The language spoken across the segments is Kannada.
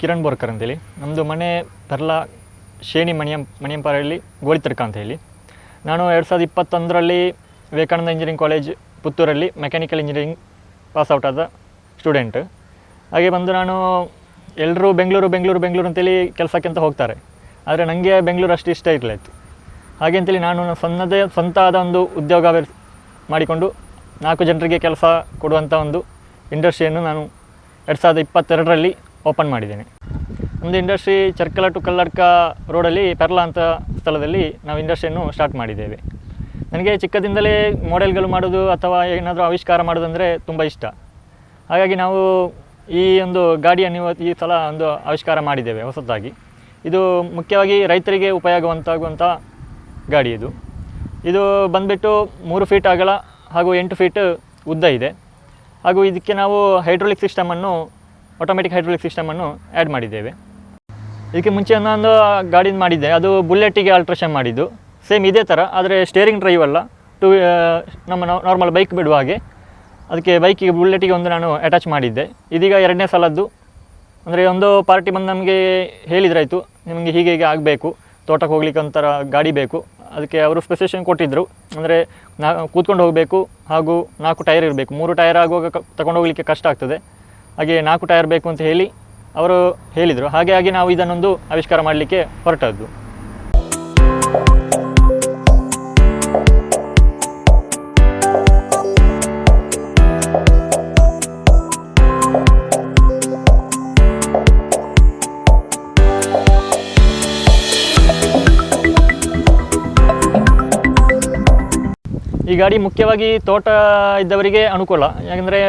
ಕಿರಣ್ ಬೋರ್ಕರ್ ಅಂತೇಳಿ. ನಮ್ಮದು ಮನೆ ಪೆರ್ಲ ಶೇಣಿ ಮಣಿಯಂಪಾರಲ್ಲಿ ಗೋಳಿತರ್ಕ ಅಂತ ಹೇಳಿ. ನಾನು 2021ರಲ್ಲಿ ವಿವೇಕಾನಂದ ಇಂಜಿನಿಯರಿಂಗ್ ಕಾಲೇಜ್ ಪುತ್ತೂರಲ್ಲಿ ಮೆಕ್ಯಾನಿಕಲ್ ಇಂಜಿನಿಯರಿಂಗ್ ಪಾಸ್ಔಟ್ ಆದ ಸ್ಟೂಡೆಂಟ್. ಹಾಗೆ ಬಂದು ನಾನು ಎಲ್ಲರೂ ಬೆಂಗಳೂರು ಅಂತೇಳಿ ಕೆಲಸಕ್ಕೆ ಅಂತ ಹೋಗ್ತಾರೆ. ಆದರೆ ನನಗೆ ಬೆಂಗಳೂರು ಅಷ್ಟು ಇಷ್ಟ ಇರಲಿತ್ತು. ಹಾಗೆ ಅಂತೇಳಿ ನಾನು ಸ್ವಂತ ಆದ ಒಂದು ಉದ್ಯೋಗ ಮಾಡಿಕೊಂಡು 4 ಜನರಿಗೆ ಕೆಲಸ ಕೊಡುವಂಥ ಒಂದು ಇಂಡಸ್ಟ್ರಿಯನ್ನು ನಾನು 2022ರಲ್ಲಿ ಓಪನ್ ಮಾಡಿದ್ದೇನೆ. ಒಂದು ಇಂಡಸ್ಟ್ರಿ ಚರ್ಕಲ ಟು ಕಲ್ಲಡ್ಕ ರೋಡಲ್ಲಿ ಪೆರ್ಲ ಅಂತ ಸ್ಥಳದಲ್ಲಿ ನಾವು ಇಂಡಸ್ಟ್ರಿಯನ್ನು ಸ್ಟಾರ್ಟ್ ಮಾಡಿದ್ದೇವೆ. ನನಗೆ ಚಿಕ್ಕದಿಂದಲೇ ಮಾಡೆಲ್ಗಳು ಮಾಡೋದು ಅಥವಾ ಏನಾದರೂ ಆವಿಷ್ಕಾರ ಮಾಡೋದಂದರೆ ತುಂಬ ಇಷ್ಟ. ಹಾಗಾಗಿ ನಾವು ಈ ಒಂದು ಗಾಡಿಯನ್ನು ಈ ಸಲ ಒಂದು ಆವಿಷ್ಕಾರ ಮಾಡಿದ್ದೇವೆ ಹೊಸದಾಗಿ. ಇದು ಮುಖ್ಯವಾಗಿ ರೈತರಿಗೆ ಉಪಯೋಗವಂತಾಗುವಂಥ ಗಾಡಿ. ಇದು ಬಂದುಬಿಟ್ಟು 3 ಫೀಟ್ ಅಗಲ ಹಾಗೂ 8 ಫೀಟ್ ಉದ್ದ ಇದೆ. ಹಾಗೂ ಇದಕ್ಕೆ ನಾವು ಆಟೋಮೆಟಿಕ್ ಹೈಡ್ರೋಲಿಕ್ ಸಿಸ್ಟಮನ್ನು ಆ್ಯಡ್ ಮಾಡಿದ್ದೇವೆ. ಇದಕ್ಕೆ ಮುಂಚೆ ಒಂದು ಗಾಡಿ ಮಾಡಿದ್ದೆ, ಅದು ಬುಲೆಟ್ಟಿಗೆ ಆಲ್ಟ್ರೇಷನ್ ಮಾಡಿದ್ದು. ಸೇಮ್ ಇದೇ ಥರ, ಆದರೆ ಸ್ಟೇರಿಂಗ್ ಡ್ರೈವ್ ಅಲ್ಲ, ನಮ್ಮ ನಾರ್ಮಲ್ ಬೈಕ್ ಬಿಡುವ ಹಾಗೆ ಅದಕ್ಕೆ ಬೈಕಿಗೆ ಬುಲೆಟ್ಟಿಗೆ ಒಂದು ನಾನು ಅಟ್ಯಾಚ್ ಮಾಡಿದ್ದೆ. ಇದೀಗ 2ನೇ ಸಲದ್ದು. ಅಂದರೆ ಒಂದು ಪಾರ್ಟಿ ಬಂದು ನಮಗೆ ಹೇಳಿದ್ರಾಯಿತು, ನಿಮಗೆ ಹೀಗೆ ಆಗಬೇಕು, ತೋಟಕ್ಕೆ ಹೋಗ್ಲಿಕ್ಕೆ ಒಂಥರ ಗಾಡಿ ಬೇಕು. ಅದಕ್ಕೆ ಅವರು ಸ್ಪೆಸಿಫಿಕೇಷನ್ ಕೊಟ್ಟಿದ್ದರು. ಅಂದರೆ ಕೂತ್ಕೊಂಡು ಹೋಗಬೇಕು ಹಾಗೂ 4 ಟೈರ್ ಇರಬೇಕು. 3 ಟೈರ್ ಆಗುವಾಗ ತಗೊಂಡು ಹೋಗಲಿಕ್ಕೆ ಕಷ್ಟ ಆಗ್ತದೆ. ಹಾಗೆ 4 ಟೈರ್ ಬೇಕು ಅಂತ ಹೇಳಿ ಅವರು ಹೇಳಿದರು. ಹಾಗಾಗಿ ನಾವು ಇದನ್ನೊಂದು ಆವಿಷ್ಕಾರ ಮಾಡಲಿಕ್ಕೆ ಹೊರಟದ್ದು. ಈ ಗಾಡಿ ಮುಖ್ಯವಾಗಿ ತೋಟ ಇದ್ದವರಿಗೆ ಅನುಕೂಲ. ಯಾಕೆಂದರೆ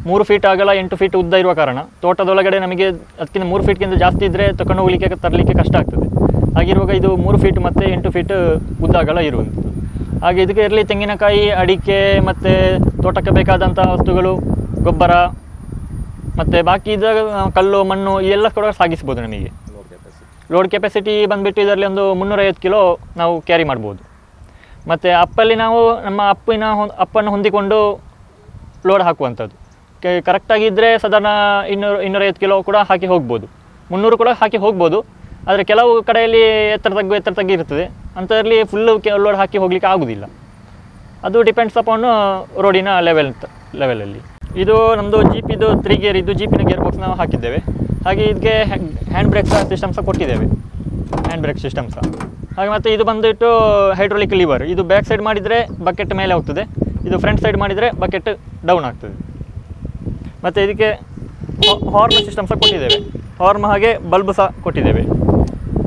3 ಫೀಟ್ ಅಗಲ 8 ಫೀಟ್ ಉದ್ದ ಇರುವ ಕಾರಣ ತೋಟದೊಳಗಡೆ ನಮಗೆ ಅದಕ್ಕಿಂತ 3 ಫೀಟ್ಗಿಂತ ಜಾಸ್ತಿ ಇದ್ದರೆ ತಗೊಂಡು ಹೋಗಲಿಕ್ಕೆ ತರಲಿಕ್ಕೆ ಕಷ್ಟ ಆಗ್ತದೆ. ಹಾಗಿರುವಾಗ ಇದು 3 ಫೀಟ್ ಮತ್ತು 8 ಫೀಟ್ ಉದ್ದ ಅಗಲ ಇರುವಂಥದ್ದು. ಹಾಗೆ ಇದಕ್ಕೆ ಇರಲಿ ತೆಂಗಿನಕಾಯಿ, ಅಡಿಕೆ ಮತ್ತು ತೋಟಕ್ಕೆ ಬೇಕಾದಂಥ ವಸ್ತುಗಳು, ಗೊಬ್ಬರ ಮತ್ತು ಬಾಕಿ ಇದ್ದ ಕಲ್ಲು, ಮಣ್ಣು ಈ ಎಲ್ಲ ಕೂಡ ಸಾಗಿಸ್ಬೋದು. ನಮಗೆ ಲೋಡ್ ಕೆಪಾಸಿಟಿ ಬಂದುಬಿಟ್ಟು ಇದರಲ್ಲಿ ಒಂದು 350 ಕಿಲೋ ನಾವು ಕ್ಯಾರಿ ಮಾಡ್ಬೋದು. ಮತ್ತು ಅಪ್ಪಲ್ಲಿ ನಾವು ನಮ್ಮ ಅಪ್ಪನ್ನು ಹೊಂದಿಕೊಂಡು ಲೋಡ್ ಹಾಕುವಂಥದ್ದು. ಕರೆಕ್ಟಾಗಿದ್ದರೆ ಸಾಧಾರಣ 250 ಕಿಲೋ ಕೂಡ ಹಾಕಿ ಹೋಗ್ಬೋದು, 300 ಕೂಡ ಹಾಕಿ ಹೋಗ್ಬೋದು. ಆದರೆ ಕೆಲವು ಕಡೆಯಲ್ಲಿ ಎತ್ತರ ತಗ್ಗಿ ಇರ್ತದೆ, ಅಂಥದ್ರಲ್ಲಿ ಫುಲ್ಲು ಲೋಡ್ ಹಾಕಿ ಹೋಗಲಿಕ್ಕೆ ಆಗೋದಿಲ್ಲ. ಅದು ಡಿಪೆಂಡ್ಸ್ ಅಪಾನ್ ರೋಡಿನ ಲೆವೆಲಲ್ಲಿ. ಇದು ನಮ್ಮದು ಜೀಪಿದು 3 ಗೇರ್ ಇದ್ದು ಜೀಪಿನ ಗೇರ್ ಬಾಕ್ಸ್ ನಾವು ಹಾಕಿದ್ದೇವೆ. ಹಾಗೆ ಇದಕ್ಕೆ ಹ್ಯಾಂಡ್ ಬ್ರೇಕ್ ಸಿಸ್ಟಮ್ ಸಹ ಕೊಟ್ಟಿದ್ದೇವೆ, ಹ್ಯಾಂಡ್ ಬ್ರೇಕ್ ಸಿಸ್ಟಮ್ ಸಹ. ಹಾಗೆ ಮತ್ತು ಇದು ಬಂದುಬಿಟ್ಟು ಹೈಡ್ರೋಲಿಕ್ ಲಿವರ್. ಇದು ಬ್ಯಾಕ್ ಸೈಡ್ ಮಾಡಿದರೆ ಬಕೆಟ್ ಮೇಲೆ ಹೋಗ್ತದೆ, ಇದು ಫ್ರಂಟ್ ಸೈಡ್ ಮಾಡಿದರೆ ಬಕೆಟ್ ಡೌನ್ ಆಗ್ತದೆ. ಮತ್ತು ಇದಕ್ಕೆ ಹಾರ್ನ್ ಸಿಸ್ಟಮ್ ಸಹ ಕೊಟ್ಟಿದ್ದೇವೆ. ಹಾರ್ನ್ ಹಾಗೆ ಬಲ್ಬ್ ಸಹ ಕೊಟ್ಟಿದ್ದೇವೆ.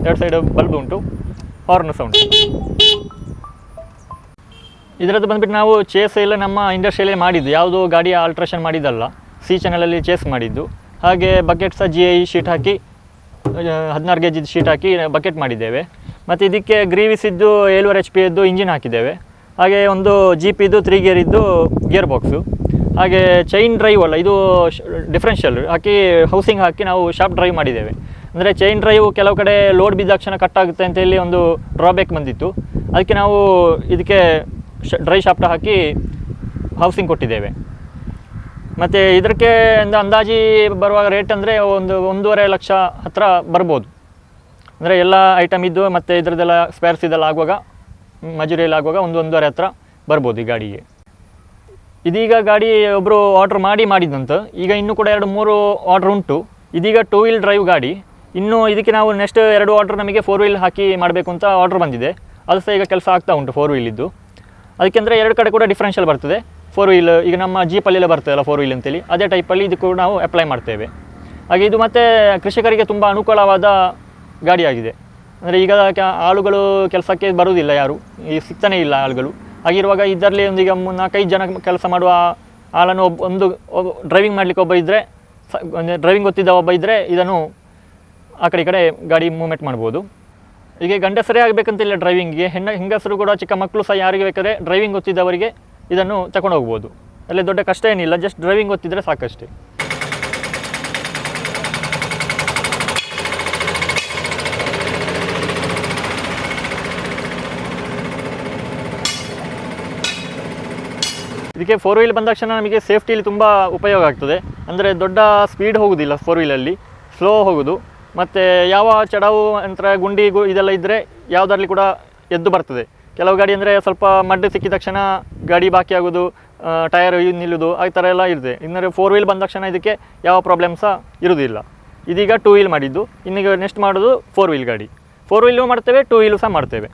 2 ಸೈಡ್ ಬಲ್ಬ್ ಉಂಟು, ಹಾರ್ನ್ ಸಹ ಉಂಟು. ಇದರದ್ದು ಬಂದುಬಿಟ್ಟು ನಾವು ಚೇಸ್ ಎಲ್ಲ ನಮ್ಮ ಇಂಡಸ್ಟ್ರಿಯಲ್ಲೇ ಮಾಡಿದ್ದು, ಯಾವುದೋ ಗಾಡಿಯ ಆಲ್ಟ್ರೇಷನ್ ಮಾಡಿದ್ದಲ್ಲ, C ಚಾನಲಲ್ಲಿ ಚೇಸ್ ಮಾಡಿದ್ದು. ಹಾಗೆ ಬಕೆಟ್ ಸಹ GI ಶೀಟ್ ಹಾಕಿ 16 kg ಶೀಟ್ ಹಾಕಿ ಬಕೆಟ್ ಮಾಡಿದ್ದೇವೆ. ಮತ್ತು ಇದಕ್ಕೆ ಗ್ರೀವಿಸ್ ಇದ್ದು 7.5 HP ಇದ್ದು ಇಂಜಿನ್ ಹಾಕಿದ್ದೇವೆ. ಹಾಗೆ ಒಂದು ಜೀಪಿದ್ದು 3 ಗೇರ್ ಇದ್ದು ಗೇರ್ ಬಾಕ್ಸು. ಹಾಗೆ ಚೈನ್ ಡ್ರೈವ್ ಅಲ್ಲ, ಇದು ಡಿಫ್ರೆನ್ಷಿಯಲ್ ಹಾಕಿ ಹೌಸಿಂಗ್ ಹಾಕಿ ನಾವು ಶಾಫ್ಟ್ ಡ್ರೈವ್ ಮಾಡಿದ್ದೇವೆ. ಅಂದರೆ ಚೈನ್ ಡ್ರೈವ್ ಕೆಲವು ಕಡೆ ಲೋಡ್ ಬಿದ್ದಾಕ್ಷಣ ಕಟ್ ಆಗುತ್ತೆ ಅಂತ ಹೇಳಿ ಒಂದು ಡ್ರಾಬ್ಯಾಕ್ ಬಂದಿತ್ತು. ಅದಕ್ಕೆ ನಾವು ಇದಕ್ಕೆ ಡ್ರೈ ಶಾಫ್ಟ್ ಹಾಕಿ ಹೌಸಿಂಗ್ ಕೊಟ್ಟಿದ್ದೇವೆ. ಮತ್ತು ಇದಕ್ಕೆ ಅಂದಾಜಿ ಬರುವಾಗ ರೇಟ್ ಅಂದರೆ ಒಂದು 1.5 ಲಕ್ಷ ಹತ್ತಿರ ಬರ್ಬೋದು. ಅಂದರೆ ಎಲ್ಲ ಐಟಮ್ ಇದ್ದು ಮತ್ತು ಇದರದ್ದೆಲ್ಲ ಸ್ಪೇರ್ಸ್ ಇದೆಲ್ಲ ಆಗುವಾಗ, ಮಜೂರಿಯಲ್ಲಿ ಆಗುವಾಗ 1.5 ಹತ್ತಿರ ಬರ್ಬೋದು ಈ ಗಾಡಿಗೆ. ಇದೀಗ ಗಾಡಿ ಒಬ್ಬರು ಆರ್ಡ್ರ್ ಮಾಡಿದಂತ, ಈಗ ಇನ್ನೂ ಕೂಡ 2-3 ಆರ್ಡ್ರ್ ಉಂಟು. ಇದೀಗ 2 ವೀಲ್ ಡ್ರೈವ್ ಗಾಡಿ. ಇನ್ನೂ ಇದಕ್ಕೆ ನಾವು ನೆಕ್ಸ್ಟ್ 2 ಆರ್ಡ್ರ್ ನಮಗೆ 4 ವೀಲ್ ಹಾಕಿ ಮಾಡಬೇಕು ಅಂತ ಆರ್ಡ್ರ್ ಬಂದಿದೆ. ಅದು ಸಹ ಈಗ ಕೆಲಸ ಆಗ್ತಾ ಉಂಟು 4 ವೀಲಿದ್ದು. ಅದಕ್ಕೆಂದರೆ 2 ಕಡೆ ಕೂಡ ಡಿಫ್ರೆನ್ಷಿಯಲ್ ಬರ್ತದೆ. 4 ವೀಲ್ ಈಗ ನಮ್ಮ ಜೀಪಲ್ಲೆಲ್ಲ ಬರ್ತದಲ್ಲ 4 ವೀಲ್ ಅಂತೇಳಿ, ಅದೇ ಟೈಪಲ್ಲಿ ಇದಕ್ಕೂ ನಾವು ಅಪ್ಲೈ ಮಾಡ್ತೇವೆ. ಹಾಗೆ ಇದು ಮತ್ತು ಕೃಷಿಕರಿಗೆ ತುಂಬ ಅನುಕೂಲವಾದ ಗಾಡಿಯಾಗಿದೆ. ಅಂದರೆ ಈಗ ಆಳುಗಳು ಕೆಲಸಕ್ಕೆ ಬರುವುದಿಲ್ಲ, ಯಾರು ಈಗ ಸಿಗ್ತಾನೇ ಇಲ್ಲ ಆಳುಗಳು. ಹಾಗಿರುವಾಗ ಇದರಲ್ಲಿ ಈಗ 4-5 ಜನ ಕೆಲಸ ಮಾಡುವ ಆಳನ್ನು ಒಂದು ಡ್ರೈವಿಂಗ್ ಮಾಡಲಿಕ್ಕೆ ಒಬ್ಬ ಇದ್ದರೆ, ಡ್ರೈವಿಂಗ್ ಗೊತ್ತಿದ್ದ ಒಬ್ಬ ಇದ್ದರೆ ಇದನ್ನು ಆ ಕಡೆ ಗಾಡಿ ಮೂವ್ಮೆಂಟ್ ಮಾಡ್ಬೋದು. ಈಗ ಗಂಡಸರೇ ಆಗಬೇಕಂತಿಲ್ಲ ಡ್ರೈವಿಂಗಿಗೆ, ಹೆಂಗಸರು ಕೂಡ ಚಿಕ್ಕ ಮಕ್ಕಳು ಸಹ ಯಾರಿಗೆ ಬೇಕಾದ್ರೆ ಡ್ರೈವಿಂಗ್ ಗೊತ್ತಿದ್ದವರಿಗೆ ಇದನ್ನು ತಗೊಂಡು ಹೋಗ್ಬೋದು. ಅಲ್ಲಿ ದೊಡ್ಡ ಕಷ್ಟ ಏನಿಲ್ಲ, ಜಸ್ಟ್ ಡ್ರೈವಿಂಗ್ ಗೊತ್ತಿದ್ದರೆ ಸಾಕಷ್ಟೇ. ಇದಕ್ಕೆ 4 ವೀಲ್ ಬಂದ ತಕ್ಷಣ ನಮಗೆ ಸೇಫ್ಟಿಯಲ್ಲಿ ತುಂಬ ಉಪಯೋಗ ಆಗ್ತದೆ. ಅಂದರೆ ದೊಡ್ಡ ಸ್ಪೀಡ್ ಹೋಗೋದಿಲ್ಲ 4 ವೀಲಲ್ಲಿ, ಸ್ಲೋ ಹೋಗೋದು. ಮತ್ತು ಯಾವ ಚಡಾವು ನಂತರ ಗುಂಡಿ ಇದೆಲ್ಲ ಇದ್ದರೆ ಯಾವುದರಲ್ಲಿ ಕೂಡ ಎದ್ದು ಬರ್ತದೆ. ಕೆಲವು ಗಾಡಿ ಅಂದರೆ ಸ್ವಲ್ಪ ಮಡ್ಡು ಸಿಕ್ಕಿದ ತಕ್ಷಣ ಗಾಡಿ ಬಾಕಿ ಆಗೋದು, ಟಯರ್ ನಿಲ್ಲೋದು ಆ ಥರ ಎಲ್ಲ ಇರುತ್ತೆ. ಇನ್ನು 4 ವೀಲ್ ಬಂದ ತಕ್ಷಣ ಇದಕ್ಕೆ ಯಾವ ಪ್ರಾಬ್ಲಮ್ ಸಹ ಇರೋದಿಲ್ಲ. ಇದೀಗ 2 ವೀಲ್ ಮಾಡಿದ್ದು, ಇನ್ನೀಗ ನೆಕ್ಸ್ಟ್ ಮಾಡೋದು 4 ವೀಲ್ ಗಾಡಿ. 4 ವೀಲು ಮಾಡ್ತೇವೆ, 2 ವೀಲು ಸಹ ಮಾಡ್ತೇವೆ.